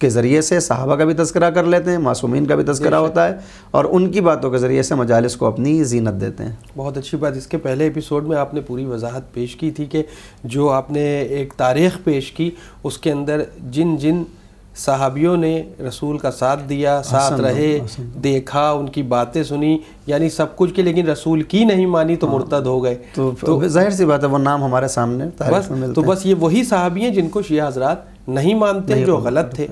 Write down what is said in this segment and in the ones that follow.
کے ذریعے سے صحابہ کا بھی تذکرہ کر لیتے ہیں، معصومین کا بھی تذکرہ ہوتا ہے، اور ان کی باتوں کے ذریعے سے مجالس کو اپنی زینت دیتے ہیں۔ بہت اچھی بات، اس کے پہلے ایپیسوڈ میں آپ نے پوری وضاحت پیش کی تھی کہ جو آپ نے ایک تاریخ پیش کی اس کے اندر جن جن صحابیوں نے رسول کا ساتھ دیا، ساتھ رہے، دیکھا، ان کی باتیں سنی، یعنی سب کچھ کی، لیکن رسول کی نہیں مانی تو مرتد ہو گئے۔ تو ظاہر سی بات ہے وہ نام ہمارے سامنے تاریخ میں ملتے ہیں۔ تو بس یہ وہی صحابی ہیں جن کو شیعہ حضرات نہیں مانتے، جو غلط تھے۔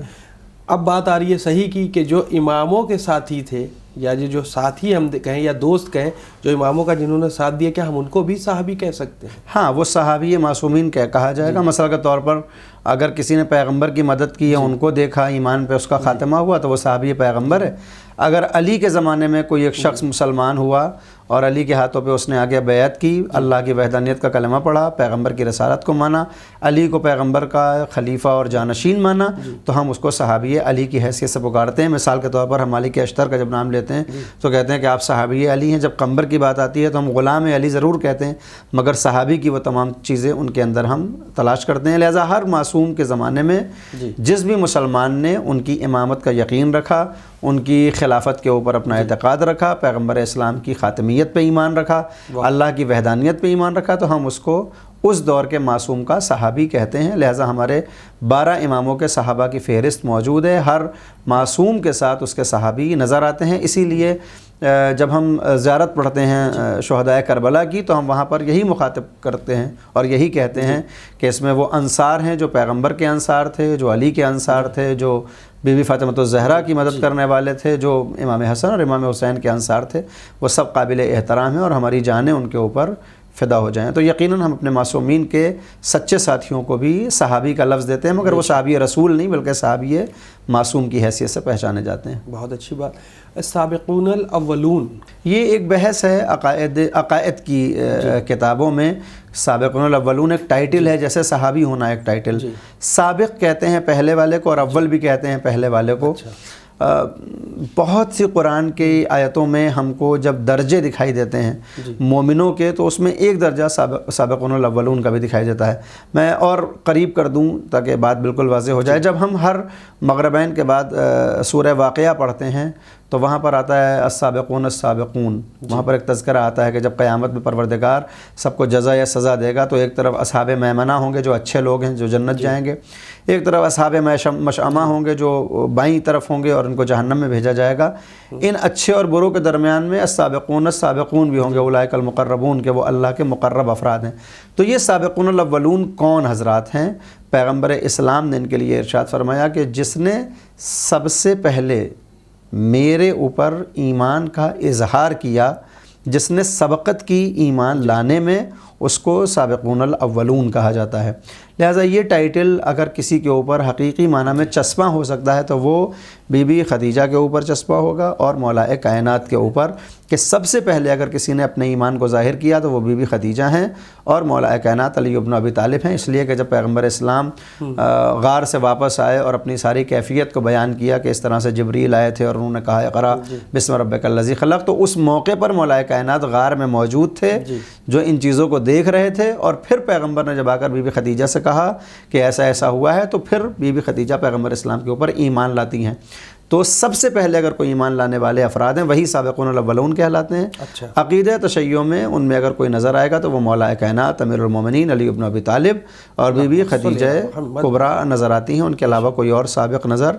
اب بات آ رہی ہے صحیح کی کہ جو اماموں کے ساتھی تھے، یا جو ساتھی ہم کہیں یا دوست کہیں جو اماموں کا جنہوں نے ساتھ دیا، کیا ہم ان کو بھی صحابی کہہ سکتے ہیں؟ ہاں، وہ صحابی معصومین کہا جائے گا۔ مثال کے طور پر اگر کسی نے پیغمبر کی مدد کی یا ان کو دیکھا، ایمان پہ اس کا خاتمہ ہوا، تو وہ صحابی پیغمبر ہے۔ اگر علی کے زمانے میں کوئی ایک شخص مسلمان ہوا اور علی کے ہاتھوں پہ اس نے آگے بیعت کی، اللہ کی وحدانیت کا کلمہ پڑھا، پیغمبر کی رسالت کو مانا، علی کو پیغمبر کا خلیفہ اور جانشین مانا، تو ہم اس کو صحابی علی کی حیثیت سے پکارتے ہیں۔ مثال کے طور پر ہم مالک اشتر کا جب نام لیتے ہیں تو کہتے ہیں کہ آپ صحابی علی ہیں۔ جب قمبر کی بات آتی ہے تو ہم غلام علی ضرور کہتے ہیں، مگر صحابی کی وہ تمام چیزیں ان کے اندر ہم تلاش کرتے ہیں۔ لہٰذا ہر معصوم کے زمانے میں جس بھی مسلمان نے ان کی امامت کا یقین رکھا، ان کی خلافت کے اوپر اپنا اعتقاد رکھا، پیغمبر اسلام کی خاتمیت پہ ایمان رکھا، اللہ کی وحدانیت پہ ایمان رکھا، تو ہم اس کو اس دور کے معصوم کا صحابی کہتے ہیں۔ لہٰذا ہمارے 12 اماموں کے صحابہ کی فہرست موجود ہے، ہر معصوم کے ساتھ اس کے صحابی نظر آتے ہیں۔ اسی لیے جب ہم زیارت پڑھتے ہیں شہدائے کربلا کی تو ہم وہاں پر یہی مخاطب کرتے ہیں اور یہی کہتے ہیں کہ اس میں وہ انصار ہیں جو پیغمبر کے انصار تھے، جو علی کے انصار تھے، جو بی بی فاطمہ الزہرا کی مدد کرنے والے تھے، جو امام حسن اور امام حسین کے انصار تھے، وہ سب قابل احترام ہیں اور ہماری جانیں ان کے اوپر فدا ہو جائیں۔ تو یقیناً ہم اپنے معصومین کے سچے ساتھیوں کو بھی صحابی کا لفظ دیتے ہیں، مگر وہ صحابی رسول نہیں بلکہ صحابی معصوم کی حیثیت سے پہچانے جاتے ہیں۔ بہت اچھی بات۔ السابقون الاولون، یہ ایک بحث ہے عقائد کی کتابوں میں۔ سابقون الاولون ایک ٹائٹل ہے، جیسے صحابی ہونا ایک ٹائٹل۔ سابق کہتے ہیں پہلے والے کو اور اول بھی کہتے ہیں پہلے والے کو۔ بہت سی قرآن کی آیتوں میں ہم کو جب درجے دکھائی دیتے ہیں مومنوں کے، تو اس میں ایک درجہ سابقون الاولون کا بھی دکھائی دیتا ہے۔ میں اور قریب کر دوں تاکہ بات بالکل واضح ہو جائے۔ جب ہم ہر مغربین کے بعد سورہ واقعہ پڑھتے ہیں تو وہاں پر آتا ہے السابقون السابقون، وہاں پر ایک تذکرہ آتا ہے کہ جب قیامت میں پروردگار سب کو جزا یا سزا دے گا تو ایک طرف اصحاب میمنہ ہوں گے جو اچھے لوگ ہیں جو جنت جائیں گے، ایک طرف اصحاب مشأمہ ہوں گے جو بائیں طرف ہوں گے اور ان کو جہنم میں بھیجا جائے گا۔ ان اچھے اور بروں کے درمیان میں السابقون السابقون بھی ہوں گے، اولئک المقربون، کہ وہ اللہ کے مقرب افراد ہیں۔ تو یہ سابقون الاولون کون حضرات ہیں؟ پیغمبر اسلام نے ان کے لیے ارشاد فرمایا کہ جس نے سب سے پہلے میرے اوپر ایمان کا اظہار کیا، جس نے سبقت کی ایمان لانے میں، اس کو سابقون الاولون کہا جاتا ہے۔ لہٰذا یہ ٹائٹل اگر کسی کے اوپر حقیقی معنی میں چسپاں ہو سکتا ہے تو وہ بی بی خدیجہ کے اوپر چسپاں ہوگا اور مولا کائنات کے اوپر، کہ سب سے پہلے اگر کسی نے اپنے ایمان کو ظاہر کیا تو وہ بی بی خدیجہ ہیں اور مولا کائنات علی بن ابی طالب ہیں۔ اس لیے کہ جب پیغمبر اسلام غار سے واپس آئے اور اپنی ساری کیفیت کو بیان کیا کہ اس طرح سے جبریل آئے تھے اور انہوں نے کہا اقرا بسم ربک الذی خلق، تو اس موقع پر مولا کائنات غار میں موجود تھے جو ان چیزوں کو دیکھ رہے تھے، اور پھر پیغمبر نے جب آ کر بی بی خدیجہ سے کہا کہ ایسا ایسا ہوا ہے تو پھر بی بی خدیجہ پیغمبر اسلام کے اوپر ایمان لاتی ہیں۔ تو سب سے پہلے اگر کوئی ایمان لانے والے افراد ہیں وہی سابقون الاولون کہلاتے ہیں۔ عقیدہ تشیع میں ان میں اگر کوئی نظر آئے گا تو وہ مولا کائنات امیر المومنین علی بن ابی طالب اور بی بی خدیجہ کبریٰ نظر آتی ہیں، ان کے علاوہ کوئی اور سابق نظر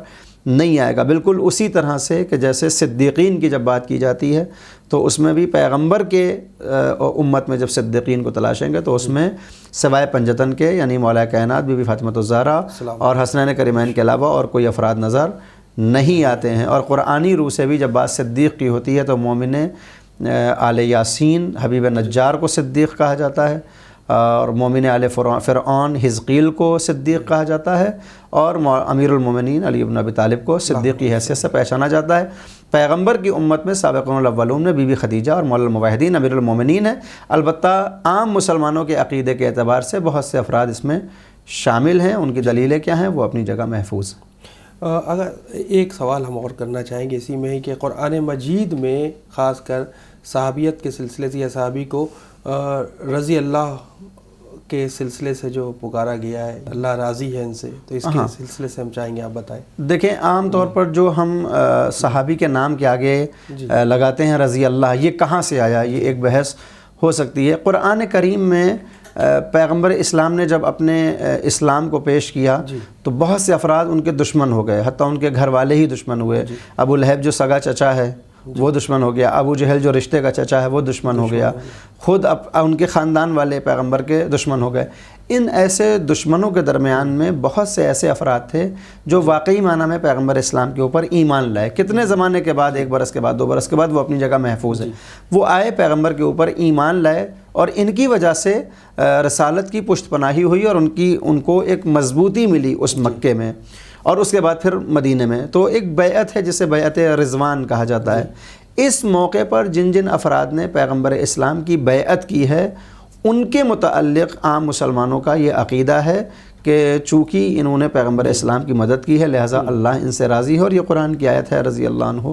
نہیں آئے گا۔ بالکل اسی طرح سے کہ جیسے صدیقین کی جب بات کی جاتی ہے تو اس میں بھی پیغمبر کے امت میں جب صدیقین کو تلاشیں گے تو اس میں سوائے پنجتن کے یعنی مولا کائنات بی بی فاطمہ الزہرا اور حسنین کریمین کے علاوہ اور کوئی افراد نظر نہیں آتے ہیں۔ اور قرآنی روح سے بھی جب بات صدیق کی ہوتی ہے تو مومن آل یاسین حبیب نجار کو صدیق کہا جاتا ہے، اور مومن آل فرعون حزقیل کو صدیق کہا جاتا ہے، اور امیر المومنین علی بن ابی طالب کو صدیق کی حیثیت سے پہچانا جاتا ہے۔ پیغمبر کی امت میں سابقون الاولون میں بی بی خدیجہ اور مولا الموحدین امیر المومنین ہیں۔ البتہ عام مسلمانوں کے عقیدے کے اعتبار سے بہت سے افراد اس میں شامل ہیں، ان کی دلیلیں کیا ہیں وہ اپنی جگہ محفوظ ہیں۔ اگر ایک سوال ہم اور کرنا چاہیں گے اسی میں کہ قرآن مجید میں خاص کر صحابیت کے سلسلے سے یا صحابی کو رضی اللہ کے سلسلے سے جو پکارا گیا ہے، اللہ راضی ہے ان سے، تو اس کے سلسلے سے ہم چاہیں گے آپ بتائیں۔ دیکھیں عام طور پر جو ہم صحابی کے نام کے آگے لگاتے ہیں رضی اللہ، یہ کہاں سے آیا، یہ ایک بحث ہو سکتی ہے۔ قرآن کریم میں پیغمبر اسلام نے جب اپنے اسلام کو پیش کیا تو بہت سے افراد ان کے دشمن ہو گئے، حتیٰ ان کے گھر والے ہی دشمن ہوئے۔ ابو لہب جو سگا چچا ہے وہ دشمن ہو گیا، ابو جہل جو رشتے کا چچا ہے وہ دشمن ہو گیا، خود ان کے خاندان والے پیغمبر کے دشمن ہو گئے۔ ان ایسے دشمنوں کے درمیان میں بہت سے ایسے افراد تھے جو واقعی معنی میں پیغمبر اسلام کے اوپر ایمان لائے۔ کتنے زمانے کے بعد، 1 برس کے بعد، 2 برس کے بعد، وہ اپنی جگہ محفوظ ہے۔ وہ آئے، پیغمبر کے اوپر ایمان لائے، اور ان کی وجہ سے رسالت کی پشت پناہی ہوئی اور ان کو ایک مضبوطی ملی اس مکے میں، اور اس کے بعد پھر مدینے میں۔ تو ایک بیعت ہے جسے بیعت رضوان کہا جاتا ہے۔ اس موقع پر جن افراد نے پیغمبر اسلام کی بیعت کی ہے، ان کے متعلق عام مسلمانوں کا یہ عقیدہ ہے کہ چونکہ انہوں نے پیغمبر اسلام کی مدد کی ہے، لہٰذا اللہ ان سے راضی ہے، اور یہ قرآن کی آیت ہے رضی اللہ عنہ،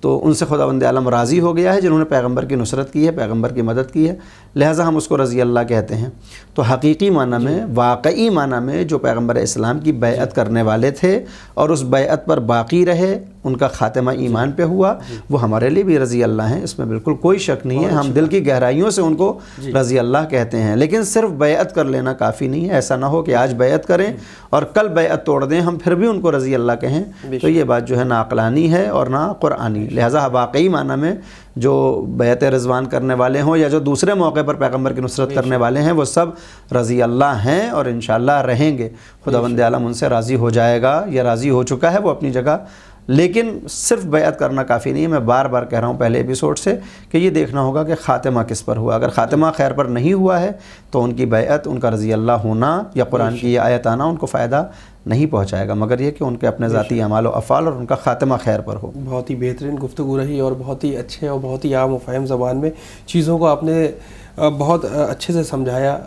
تو ان سے خداوند عالم راضی ہو گیا ہے جنہوں نے پیغمبر کی نصرت کی ہے، پیغمبر کی مدد کی ہے، لہٰذا ہم اس کو رضی اللہ کہتے ہیں۔ تو حقیقی معنی میں، واقعی معنی میں جو پیغمبر اسلام کی بیعت کرنے والے تھے اور اس بیعت پر باقی رہے، ان کا خاتمہ ایمان پہ ہوا، وہ ہمارے لیے بھی رضی اللہ ہیں، اس میں بالکل کوئی شک نہیں ہے۔ ہم دل کی گہرائیوں سے ان کو رضی اللہ کہتے ہیں، لیکن صرف بیعت کر لینا کافی نہیں ہے۔ ایسا نہ ہو کہ آج بیعت کریں اور کل بیعت توڑ دیں، ہم پھر بھی ان کو رضی اللہ کہیں، تو یہ بات جو ہے نہ عقلانی ہے اور نہ قرآنی۔ لہٰذا واقعی معنی میں جو بیعت رضوان کرنے والے ہوں یا جو دوسرے موقع پر پیغمبر کی نصرت کرنے والے ہیں، وہ سب رضی اللہ ہیں اور انشاءاللہ رہیں گے۔ خداوند عالم ان سے راضی ہو جائے گا، یا راضی ہو چکا ہے وہ اپنی جگہ، لیکن صرف بیعت کرنا کافی نہیں ہے۔ میں بار بار کہہ رہا ہوں پہلے ایپیسوڈ سے کہ یہ دیکھنا ہوگا کہ خاتمہ کس پر ہوا۔ اگر خاتمہ خیر پر نہیں ہوا ہے تو ان کی بیعت، ان کا رضی اللہ ہونا یا قرآن کی یہ آیت آنا ان کو فائدہ نہیں پہنچائے گا، مگر یہ کہ ان کے اپنے ذاتی اعمال و افعال اور ان کا خاتمہ خیر پر ہو۔ بہت ہی بہترین گفتگو رہی، اور بہت ہی اچھے اور بہت ہی عام و فہم زبان میں چیزوں کو آپ نے بہت اچھے سے سمجھایا،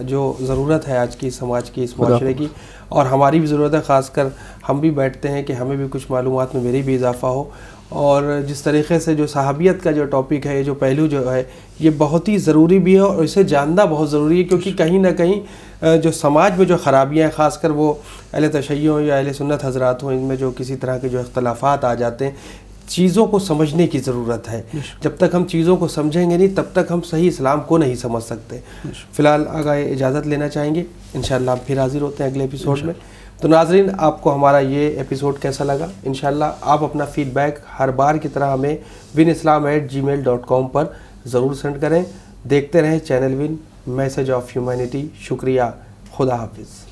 جو ضرورت ہے آج کی سماج کی، اس معاشرے کی، اور ہماری بھی ضرورت ہے۔ خاص کر ہم بھی بیٹھتے ہیں کہ ہمیں بھی کچھ معلومات میں میری بھی اضافہ ہو، اور جس طریقے سے جو صحابیت کا جو ٹاپک ہے، جو پہلو جو ہے، یہ بہت ہی ضروری بھی ہے، اور اسے جاننا بہت ضروری ہے، کیونکہ کہیں نہ کہیں جو سماج میں جو خرابیاں ہیں، خاص کر وہ اہل تشیع یا اہل سنت حضرات ہوں، ان میں جو کسی طرح کے جو اختلافات آ جاتے ہیں، چیزوں کو سمجھنے کی ضرورت ہے۔ جب تک ہم چیزوں کو سمجھیں گے نہیں، تب تک ہم صحیح اسلام کو نہیں سمجھ سکتے۔ فی الحال آگاہ اجازت لینا چاہیں گے، انشاءاللہ ہم پھر حاضر ہوتے ہیں اگلے ایپیسوڈ میں۔ تو ناظرین، آپ کو ہمارا یہ ایپیسوڈ کیسا لگا؟ انشاءاللہ آپ اپنا فیڈ بیک ہر بار کی طرح ہمیں winislam@gmail.com پر ضرور سینڈ کریں۔ دیکھتے رہیں channel one, message of humanity. شکریہ، خدا حافظ۔